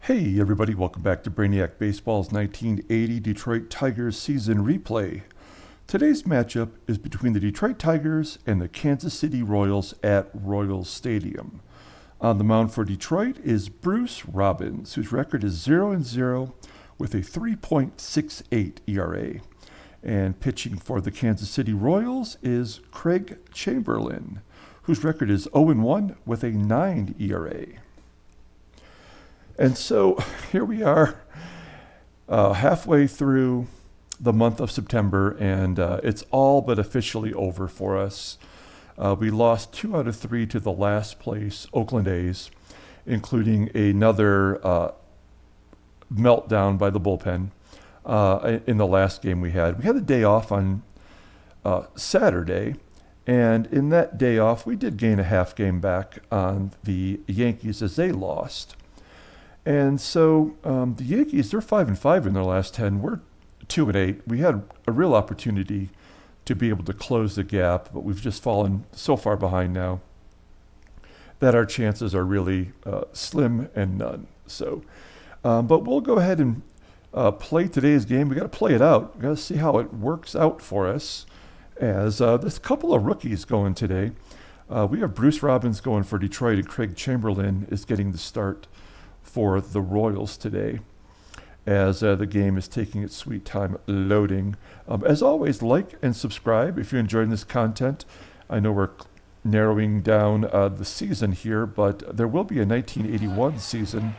Hey everybody, welcome back to Brainiac Baseball's 1980 Detroit Tigers season replay. Today's matchup is between the Detroit Tigers and the Kansas City Royals at Royals Stadium. On the mound for Detroit is Bruce Robbins, whose record is 0-0 with a 3.68 ERA. And pitching for the Kansas City Royals is Craig Chamberlain, whose record is 0-1 with a 9 ERA. And so here we are halfway through the month of September, and it's all but officially over for us. We lost 2 out of 3 to the last place Oakland A's, including another meltdown by the bullpen in the last game we had. We had a day off on Saturday, and in that day off, we did gain a half game back on the Yankees as they lost. And so the Yankees, they're 5-5 in their last 10. We're 2-8. We had a real opportunity to be able to close the gap, but we've just fallen so far behind now that our chances are really slim and none. So, but we'll go ahead and play today's game. We got to play it out. We got to see how it works out for us. As there's a couple of rookies going today. We have Bruce Robbins going for Detroit, and Craig Chamberlain is getting the start for the Royals today, as the game is taking its sweet time loading. As always, like and subscribe if you're enjoying this content. I know we're narrowing down the season here, but there will be a 1981 season.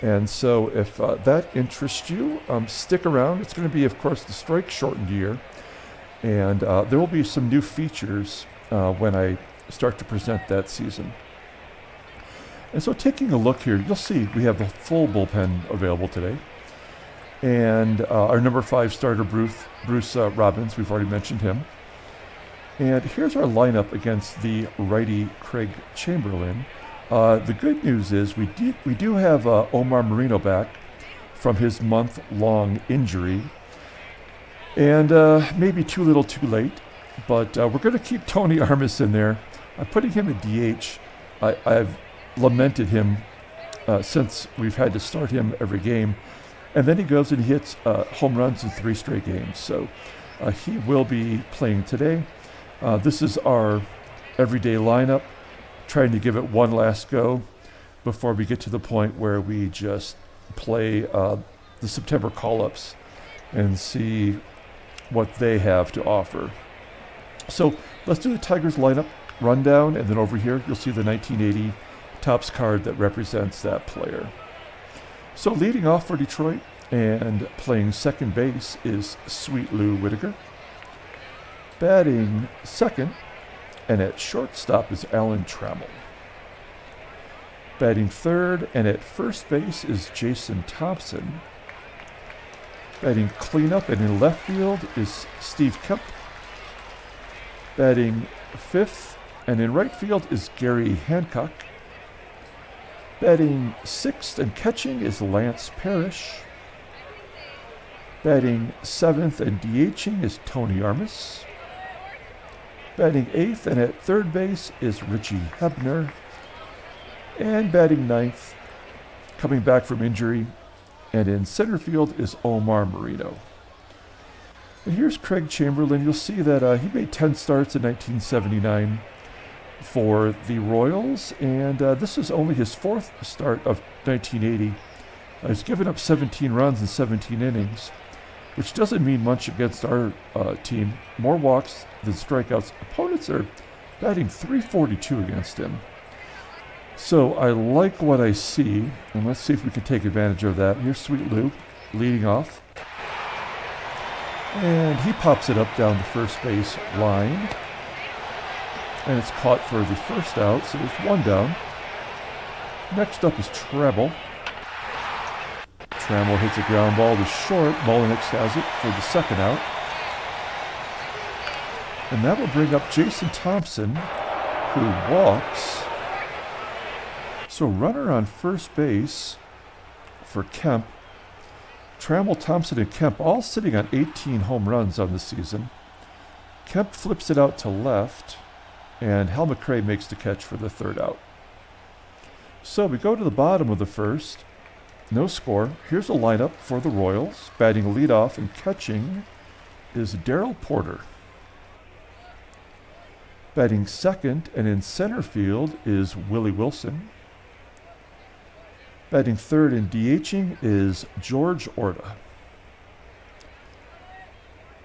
And so if that interests you, stick around. It's going to be, of course, the strike-shortened year. And there will be some new features when I start to present that season. And so taking a look here, you'll see we have the full bullpen available today. And our number 5 starter, Bruce Robbins, we've already mentioned him. And here's our lineup against the righty Craig Chamberlain. The good news is we do have Omar Moreno back from his month-long injury. And maybe too little too late, but we're going to keep Tony Armas in there. I'm putting him at DH. I've lamented him since we've had to start him every game. And then he goes and he hits home runs in 3 straight games. So he will be playing today. This is our everyday lineup, trying to give it one last go before we get to the point where we just play the September call-ups and see what they have to offer. So let's do the Tigers lineup rundown, and then over here you'll see the 1980 Topps card that represents that player. So leading off for Detroit and playing second base is Sweet Lou Whitaker. Batting second and at shortstop is Alan Trammell. Batting third and at first base is Jason Thompson. Batting cleanup and in left field is Steve Kemp. Batting fifth and in right field is Gary Hancock. Batting sixth and catching is Lance Parrish. Batting seventh and DHing is Tony Armas. Batting eighth and at third base is Richie Hebner. And batting ninth, coming back from injury, and in center field is Omar Moreno. And here's Craig Chamberlain. You'll see that he made 10 starts in 1979 for the Royals, and this is only his 4th start of 1980. He's given up 17 runs in 17 innings, which doesn't mean much against our team. More walks than strikeouts. Opponents are batting .342 against him. So I like what I see, and let's see if we can take advantage of that. Here's Sweet Lou leading off. And he pops it up down the first base line. And it's caught for the first out, so there's 1 down. Next up is Trammell. Trammell hits a ground ball to short. Mullenix has it for the second out. And that will bring up Jason Thompson, who walks. So runner on first base for Kemp. Trammell, Thompson, and Kemp all sitting on 18 home runs on the season. Kemp flips it out to left, and Hal McRae makes the catch for the third out. So we go to the bottom of the first, no score. Here's a lineup for the Royals. Batting leadoff and catching is Darryl Porter. Batting second and in center field is Willie Wilson. Batting third and DHing is George Orta.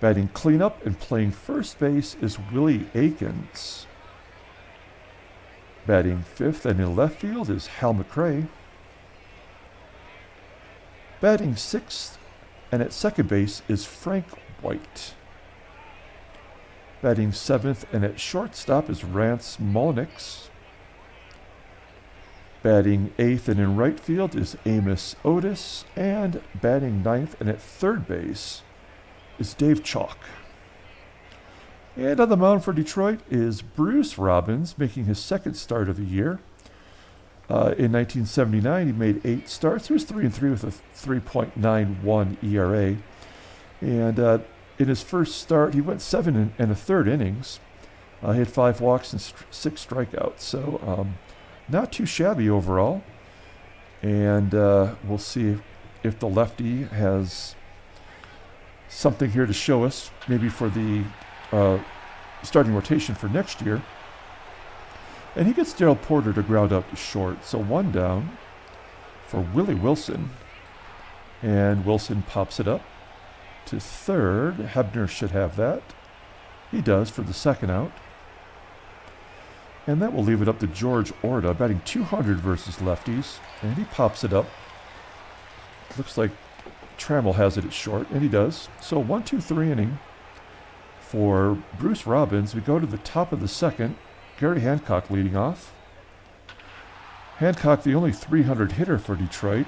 Batting cleanup and playing first base is Willie Aikens. Batting fifth and in left field is Hal McRae. Batting sixth and at second base is Frank White. Batting seventh and at shortstop is Rance Mulliniks. Batting eighth and in right field is Amos Otis. And batting ninth and at third base is Dave Chalk. And on the mound for Detroit is Bruce Robbins, making his second start of the year. In 1979, he made 8 starts. He was 3-3 with a 3.91 ERA. And in his first start, he went 7 1/3 innings. He had 5 walks and 6 strikeouts. So not too shabby overall. And we'll see if the lefty has something here to show us, maybe for the starting rotation for next year. And he gets Darryl Porter to ground out to short. So 1 down for Willie Wilson. And Wilson pops it up to third. Hebner should have that. He does for the second out. And that will leave it up to George Orta, batting 200 versus lefties. And he pops it up. Looks like Trammell has it at short, and he does. So 1-2-3 inning for Bruce Robbins. We go to the top of the second. Gary Hancock leading off. Hancock, the only 300 hitter for Detroit,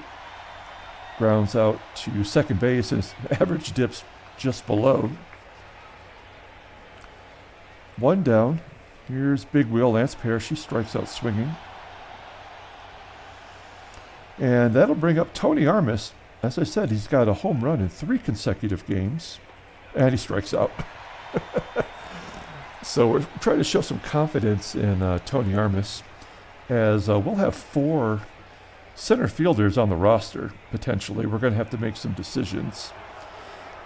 grounds out to second base, and his average dips just below. 1 down. Here's Big Wheel Lance Parrish. He strikes out swinging. And that'll bring up Tony Armas. As I said, he's got a home run in 3 consecutive games, and he strikes out. So we're trying to show some confidence in Tony Armas, as we'll have 4 center fielders on the roster, potentially. We're going to have to make some decisions.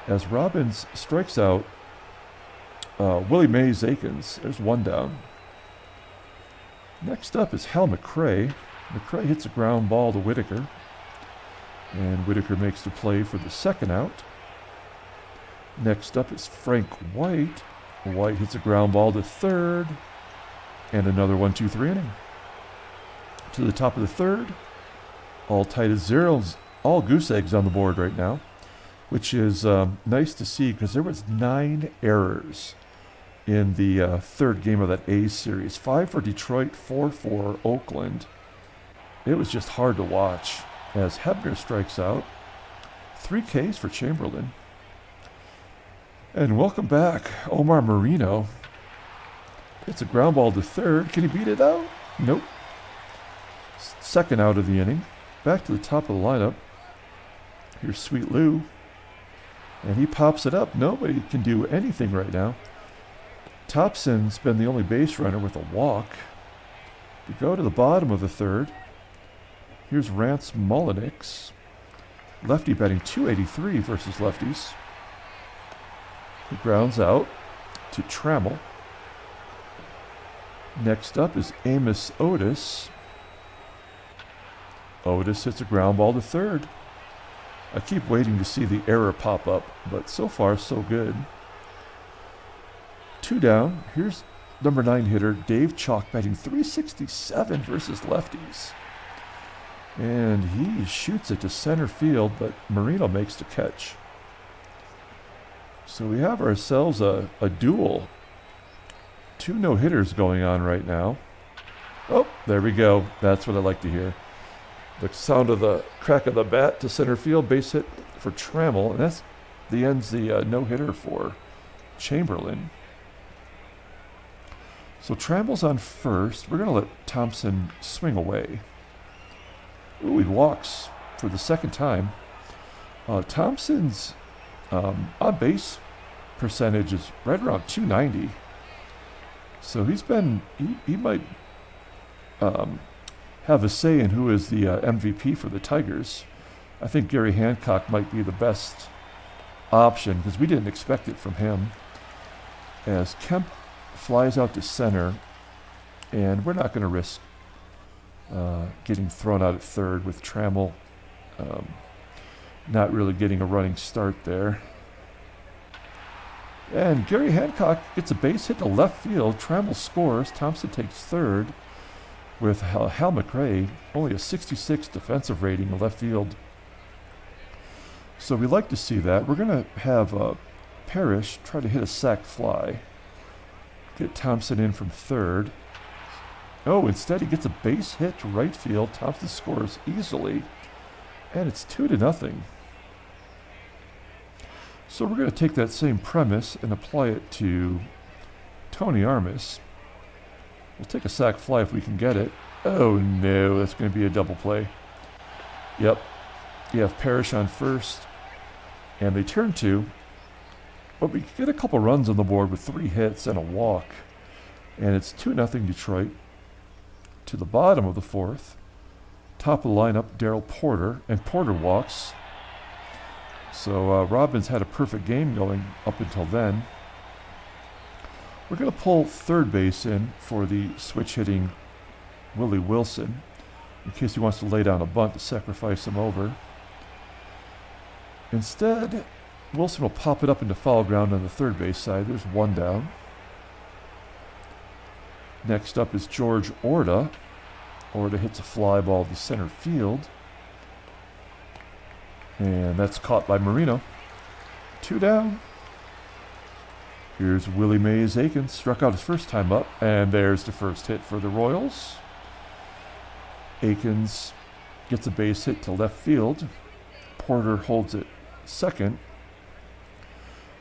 As Robbins strikes out Willie Mays Aikens. There's 1 down. Next up is Hal McRae. McRae hits a ground ball to Whitaker. And Whitaker makes the play for the second out. Next up is Frank White. White hits a ground ball to third. And another 1-2-3 inning. To the top of the third. All tied at 0. All goose eggs on the board right now. Which is nice to see, because there was 9 errors in the third game of that A's series. 5 for Detroit, 4 for Oakland. It was just hard to watch as Hebner strikes out. 3 Ks for Chamberlain. And welcome back, Omar Moreno. It's a ground ball to third. Can he beat it out? Nope. Second out of the inning. Back to the top of the lineup. Here's Sweet Lou. And he pops it up. Nobody can do anything right now. Thompson's been the only base runner with a walk. We go to the bottom of the third. Here's Rance Mulliniks. Lefty batting .283 versus lefties. He grounds out to Trammell. Next up is Amos Otis. Otis hits a ground ball to third. I keep waiting to see the error pop up, but so far so good. 2 down. Here's number 9 hitter Dave Chalk batting .367 versus lefties. And he shoots it to center field, but Moreno makes the catch. So we have ourselves a duel. 2 no-hitters going on right now. Oh, there we go. That's what I like to hear. The sound of the crack of the bat to center field, base hit for Trammell, and that's ends the no-hitter for Chamberlain. So Trammell's on first. We're going to let Thompson swing away. Ooh, he walks for the second time. Thompson's on-base percentage is right around .290. So he might have a say in who is the MVP for the Tigers. I think Gary Hancock might be the best option because we didn't expect it from him. As Kemp flies out to center, and we're not going to risk getting thrown out at third with Trammell not really getting a running start there. And Gary Hancock gets a base hit to left field. Trammell scores. Thompson takes third with Hal McRae, only a 66 defensive rating in left field. So we like to see that. We're going to have Parrish try to hit a sac fly. Get Thompson in from third. Oh, instead he gets a base hit to right field. Thompson scores easily. And it's 2-0. So we're going to take that same premise and apply it to Tony Armas. We'll take a sac fly if we can get it. Oh no, that's going to be a double play. Yep. You have Parrish on first. And they turn two. But we get a couple runs on the board with 3 hits and a walk. And it's 2-0 Detroit. To the bottom of the fourth. Top of the lineup, Darryl Porter. And Porter walks. So Robbins had a perfect game going up until then. We're going to pull third base in for the switch hitting Willie Wilson in case he wants to lay down a bunt to sacrifice him over. Instead, Wilson will pop it up into foul ground on the third base side. There's 1 down. Next up is George Orta. Orta hits a fly ball to center field. And that's caught by Moreno. 2 down. Here's Willie Mays Aikens. Struck out his first time up. And there's the first hit for the Royals. Aikens gets a base hit to left field. Porter holds it second.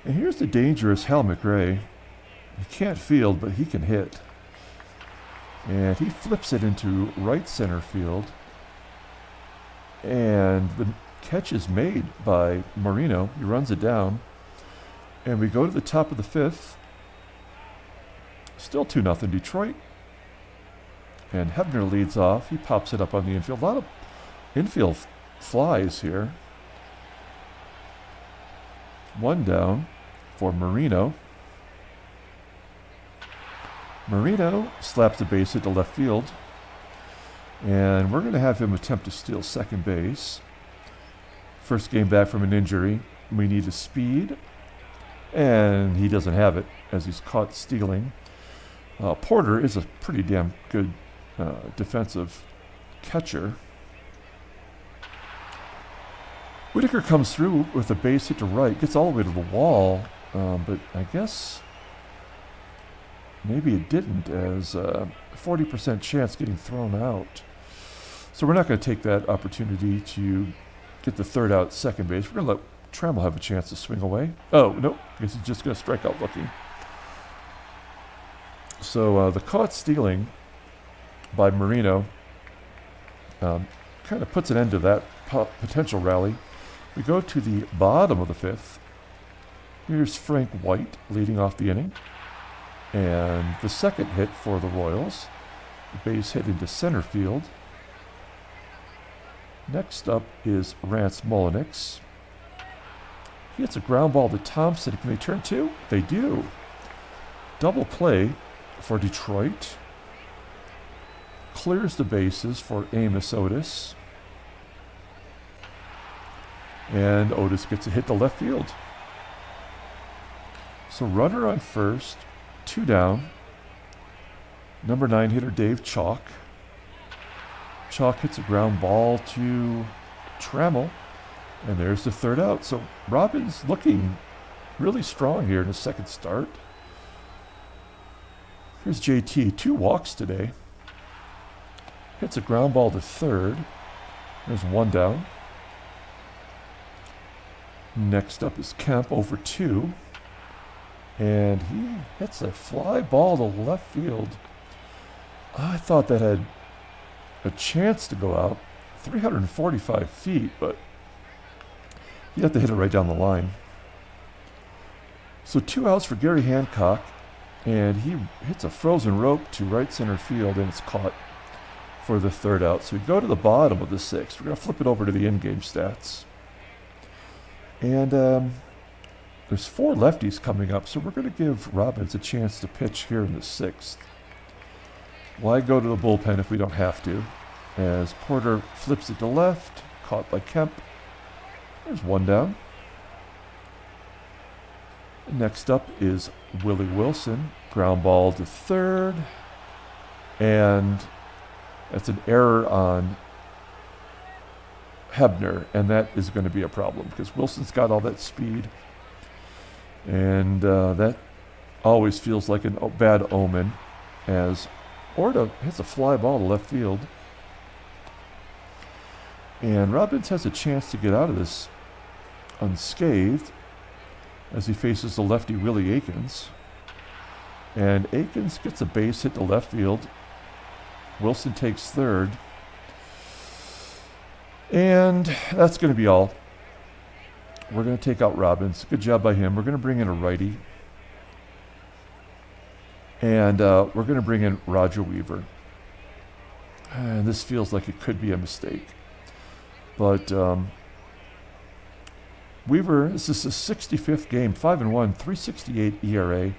And here's the dangerous Hal McRae. He can't field, but he can hit. And he flips it into right center field. And the catch is made by Moreno. He runs it down. And we go to the top of the fifth. Still 2-0 Detroit. And Hebner leads off. He pops it up on the infield. A lot of infield flies here. 1 down for Moreno. Moreno slaps the base hit to left field. And we're going to have him attempt to steal second base. First game back from an injury. We need his speed. And he doesn't have it as he's caught stealing. Porter is a pretty damn good defensive catcher. Whitaker comes through with a base hit to right. Gets all the way to the wall. But I guess maybe it didn't, as 40% chance getting thrown out. So we're not going to take that opportunity to get the third out at second base. We're going to let Trammell have a chance to swing away. Oh, nope. I guess he's just going to strike out looking. So the caught stealing by Moreno kind of puts an end to that potential rally. We go to the bottom of the fifth. Here's Frank White leading off the inning. And the second hit for the Royals. The base hit into center field. Next up is Rance Mulliniks. He hits a ground ball to Thompson. Can they turn two? They do. Double play for Detroit. Clears the bases for Amos Otis. And Otis gets a hit to left field. So runner on first, 2 down. Number 9 hitter Dave Chalk. Chalk hits a ground ball to Trammell. And there's the third out. So Robbins looking really strong here in his second start. Here's JT, 2 walks today. Hits a ground ball to third. There's 1 down. Next up is Kemp over 2. And he hits a fly ball to left field. I thought that had a chance to go out. 345 feet, but you have to hit it right down the line. So 2 outs for Gary Hancock. And he hits a frozen rope to right center field, and it's caught for the third out. So we go to the bottom of the sixth. We're going to flip it over to the in-game stats. And there's 4 lefties coming up, so we're going to give Robbins a chance to pitch here in the sixth. Why go to the bullpen if we don't have to? As Porter flips it to left, caught by Kemp. There's 1 down. Next up is Willie Wilson. Ground ball to third. And that's an error on Hebner, and that is going to be a problem because Wilson's got all that speed. And that always feels like a bad omen as Orta hits a fly ball to left field. And Robbins has a chance to get out of this unscathed as he faces the lefty Willie Aikens. And Aikens gets a base hit to left field. Wilson takes third. And that's going to be all. We're going to take out Robbins. Good job by him. We're going to bring in a righty. And we're going to bring in Roger Weaver. And this feels like it could be a mistake. But Weaver, this is his 65th game, 5-1, 3.68 ERA,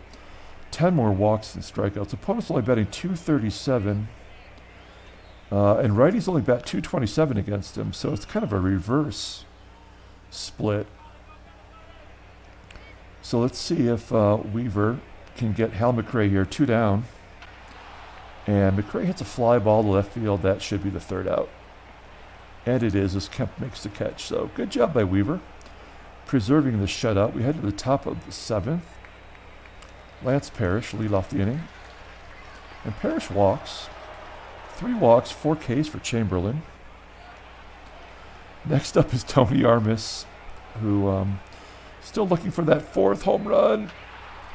10 more walks than strikeouts. Opponent's only batting .237. And righties only bat .227 against him, so it's kind of a reverse split. So let's see if Weaver can get Hal McRae here, 2 down. And McRae hits a fly ball to left field. That should be the third out. And it is as Kemp makes the catch. So good job by Weaver, preserving the shutout. We head to the top of the 7th. Lance Parrish lead off the inning. And Parrish walks. 3 walks, 4 Ks for Chamberlain. Next up is Tony Armas, who still looking for that 4th home run.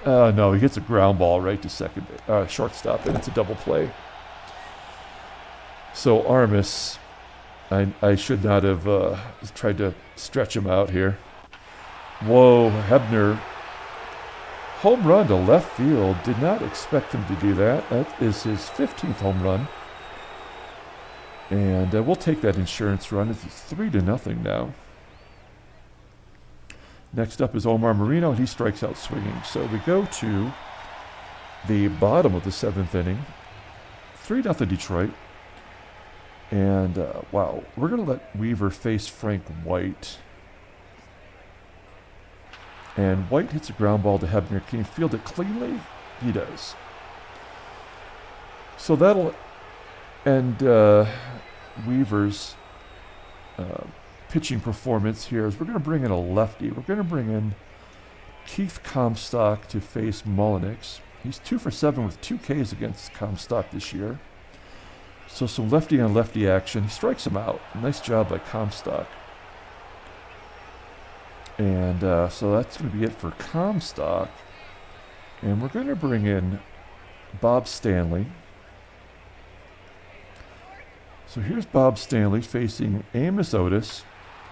No, he gets a ground ball right to shortstop, and it's a double play. So Armas, I should not have tried to stretch him out here. Whoa, Hebner. Home run to left field. Did not expect him to do that. That is his 15th home run. And we'll take that insurance run. It's 3-0 now. Next up is Omar Moreno, and he strikes out swinging. So we go to the bottom of the 7th inning. 3-0 Detroit. And, wow, we're going to let Weaver face Frank White. And White hits a ground ball to Hebner. Can he field it cleanly? He does. So that'll end Weaver's pitching performance here. Is we're going to bring in a lefty. We're going to bring in Keith Comstock to face Mullenix. He's 2 for 7 with 2 Ks against Comstock this year. So some lefty on lefty action. He strikes him out. Nice job by Comstock. And so that's going to be it for Comstock. And we're going to bring in Bob Stanley. So here's Bob Stanley facing Amos Otis.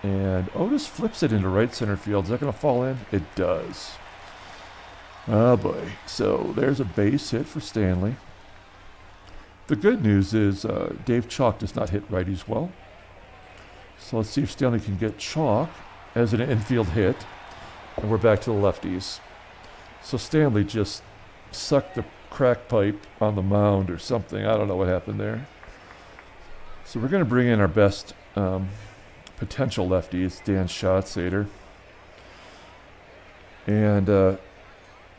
And Otis flips it into right center field. Is that going to fall in? It does. Oh boy. So there's a base hit for Stanley. The good news is Dave Chalk does not hit righties well. So let's see if Stanley can get Chalk as an infield hit. And we're back to the lefties. So Stanley just sucked the crack pipe on the mound or something. I don't know what happened there. So we're going to bring in our best potential lefty. It's Dan Schatzeder. And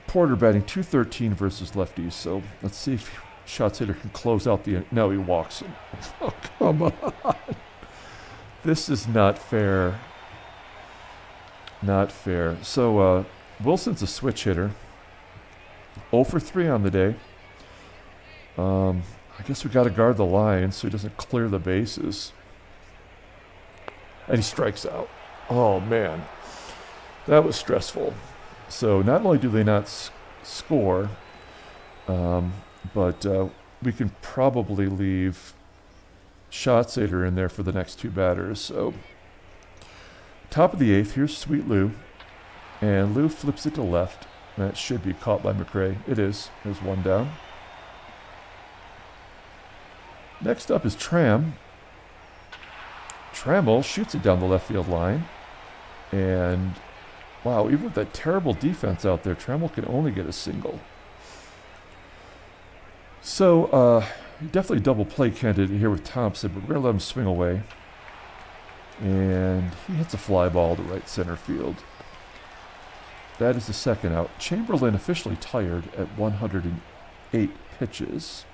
Porter batting .213 versus lefties. So let's see if Schatzeder can close out the... No, he walks him. Oh, come on. This is not fair. Not fair. So Wilson's a switch hitter. 0 for 3 on the day. I guess we got to guard the line so he doesn't clear the bases. And he strikes out. Oh, man. That was stressful. So not only do they not score, but we can probably leave Schatzeder in there for the next 2 batters. So top of the 8th, here's Sweet Lou. And Lou flips it to left. That should be caught by McRae. It is. There's 1 down. Next up is Trammell shoots it down the left field line. And, wow, even with that terrible defense out there, Trammell can only get a single. So, definitely double play candidate here with Thompson, but we're going to let him swing away. And he hits a fly ball to right center field. That is the second out. Chamberlain officially tired at 108 pitches.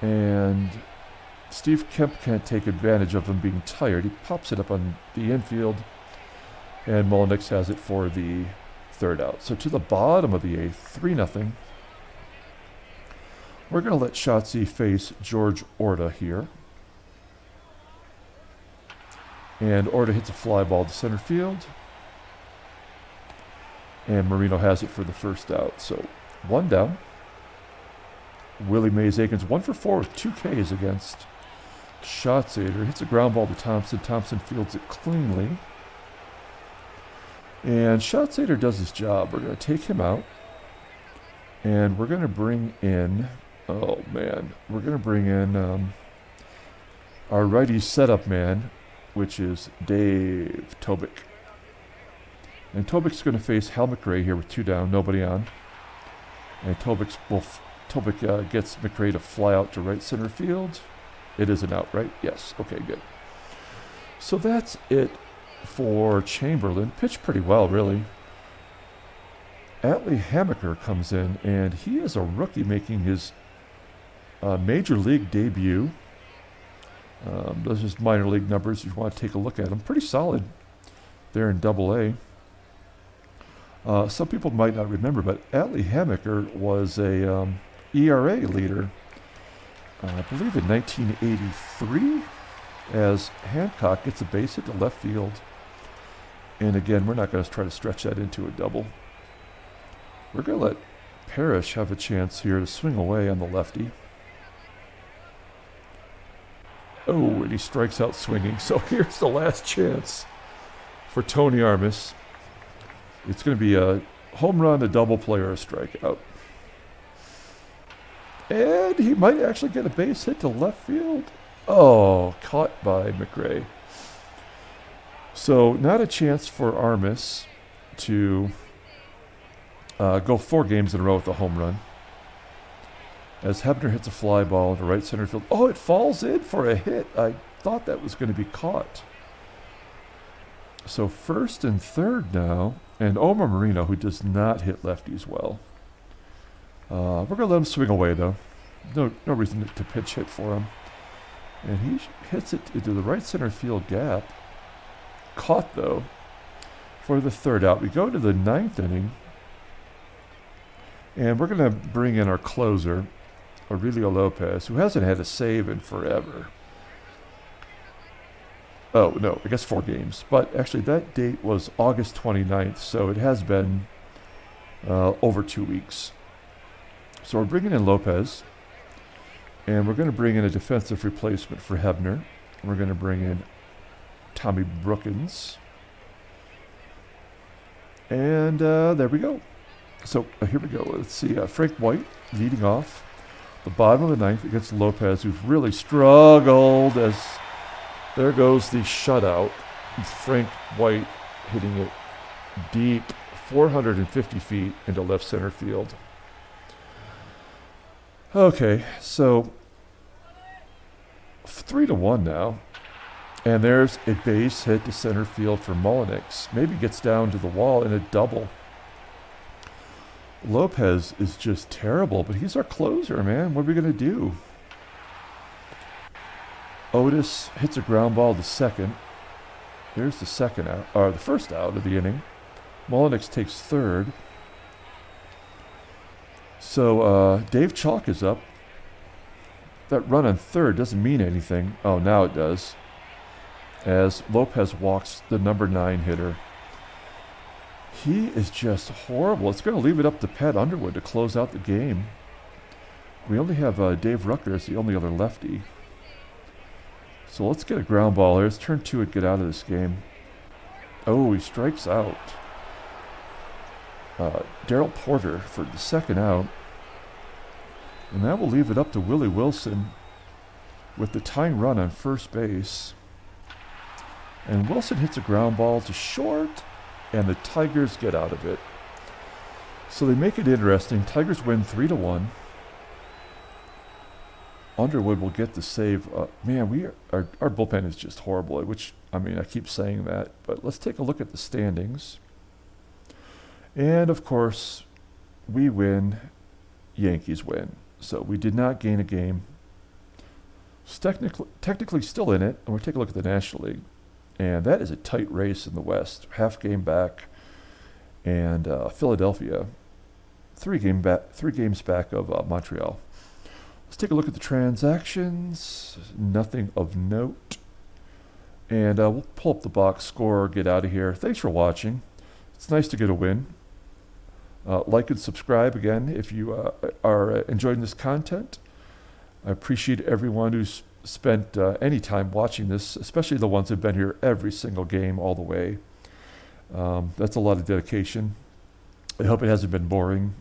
And Steve Kemp can't take advantage of him being tired. He pops it up on the infield, and Mullenix has it for the third out. So to the bottom of the eighth, 3-0. We're going to let Shotzi face George Orta here. And Orta hits a fly ball to center field. And Moreno has it for the first out. So 1 down. Willie Mays-Aikens 1 for 4 with 2 Ks against Schatzeder. Hits a ground ball to Thompson. Thompson fields it cleanly. And Schatzeder does his job. We're going to take him out. And we're going to bring in, we're going to bring in our righty setup man, which is Dave Tobick. And Tobick's going to face Hal McRae here with 2 down, nobody on. And Tobick gets McRae to fly out to right center field. It is an out, right? Yes. Okay, good. So that's it for Chamberlain. Pitched pretty well, really. Atlee Hammaker comes in, and he is a rookie making his major league debut. Those are his minor league numbers if you want to take a look at them. Pretty solid there in Double-A. Some people might not remember, but Atlee Hammaker was a ERA leader, I believe in 1983, as Hancock gets a base hit to left field. And again, we're not going to try to stretch that into a double. We're going to let Parrish have a chance here to swing away on the lefty. Oh, and he strikes out swinging. So here's the last chance for Tony Armas. It's going to be a home run, a double play, or a strikeout. And he might actually get a base hit to left field. Oh, caught by McRae. So not a chance for Armas to go 4 games in a row with a home run. As Hebner hits a fly ball into right center field. Oh, it falls in for a hit. I thought that was going to be caught. So first and third now. And Omar Moreno, who does not hit lefties well. We're going to let him swing away, though. No reason to pitch hit for him. And he hits it into the right center field gap. Caught, though, for the third out. We go to the 9th inning. And we're going to bring in our closer, Aurelio Lopez, who hasn't had a save in forever. Oh, no, I guess 4 games. But actually, that date was August 29th, so it has been over 2 weeks. So we're bringing in Lopez, and we're going to bring in a defensive replacement for Hebner. We're going to bring in Tommy Brookins. And there we go. So here we go. Let's see. Frank White leading off the bottom of the 9th against Lopez, who's really struggled as there goes the shutout. Frank White hitting it deep, 450 feet into left center field. Okay, so 3-1 now. And there's a base hit to center field for Mullenix. Maybe gets down to the wall in a double. Lopez is just terrible, but he's our closer, man. What are we going to do? Otis hits a ground ball to second. Here's the second out, or the first out of the inning. Mullenix takes third. So Dave Chalk is up. That run on third doesn't mean anything. Oh, now it does. As Lopez walks the number 9 hitter. He is just horrible. It's going to leave it up to Pat Underwood to close out the game. We only have Dave Rucker as the only other lefty. So let's get a ground ball here. Let's turn 2 and get out of this game. Oh, he strikes out. Darrell Porter for the second out. And that will leave it up to Willie Wilson with the tying run on first base. And Wilson hits a ground ball to short, and the Tigers get out of it. So they make it interesting. Tigers win 3-1. Underwood will get the save. Man, our bullpen is just horrible, which, I mean, I keep saying that. But let's take a look at the standings. And, of course, we win. Yankees win. So we did not gain a game. It's technically still in it. And we'll take a look at the National League. And that is a tight race in the West. Half game back. And Philadelphia, 3 games back of Montreal. Let's take a look at the transactions. Nothing of note. And we'll pull up the box score, get out of here. Thanks for watching. It's nice to get a win. Like and subscribe again if you are enjoying this content. I appreciate everyone who's spent any time watching this, especially the ones who've been here every single game all the way. That's a lot of dedication. I hope it hasn't been boring.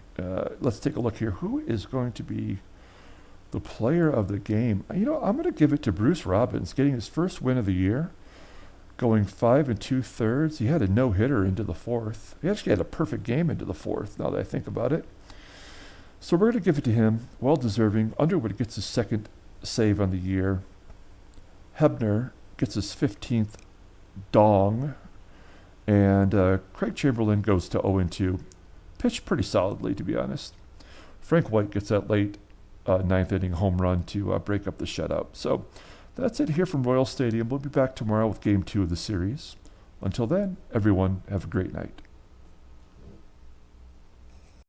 Let's take a look here. Who is going to be the player of the game? You know, I'm going to give it to Bruce Robbins, getting his first win of the year, going 5 2/3. He had a no-hitter into the fourth. He actually had a perfect game into the fourth, now that I think about it. So we're going to give it to him. Well-deserving. Underwood gets his second save on the year. Hebner gets his 15th dong. And Craig Chamberlain goes to 0-2. Pitched pretty solidly, to be honest. Frank White gets that late 9th inning home run to break up the shutout. So that's it here from Royal Stadium. We'll be back tomorrow with Game 2 of the series. Until then, everyone, have a great night.